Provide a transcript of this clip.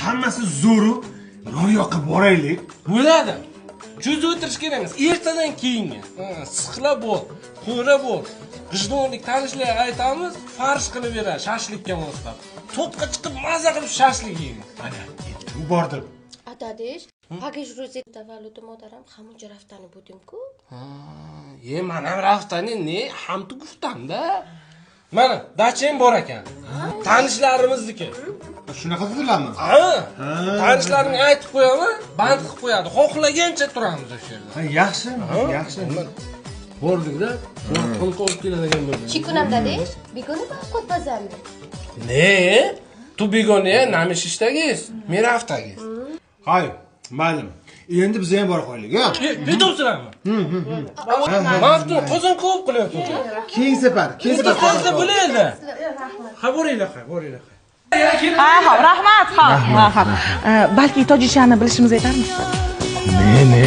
Hammasi zo'ru. Ro'yoqqa boraylik. Bo'ladi. Cho'zib o'tirish kerak emas. Ertadan keyinga. Siqlab bo'l, qo'ra bo'l. G'ijdonlik tanishlarga aytamiz, farsh qilib beradi shashlikka moslab. To'tqa chiqib maza qilib shashlik yeymiz. Mana, yetib bordim. Atadish, пакет ro'zet tavallud modaram hamuncha raftani budimku. Mana raftani ne? Hamtu guftamda. Mana, dacham bor ekan. Tanishlarimizniki. Shunaqa dedilarmi? Tanishlarimga aytib qo'yaman, band qilib qo'yadi. Xohlagancha turamiz o'sha yerda. Yaxshi, yaxshi. Bordik-da, qo'lga olib keladigan bo'ldik. Chikunam dadish, begona qot bazamdi. Ne? Tu begona namishishdagis, meni haftagiz. Hay, mayli. Endi biz ham bora qo'yaylik, ha? Betobsizlarmi? Maftu qozon ko'p qilyapti. Keyin safar, Qolsa bo'ladi. Ha, boringlar. Ha, rahmat, ha. Balki tojikchani bilishimiz yetarmi? Ne.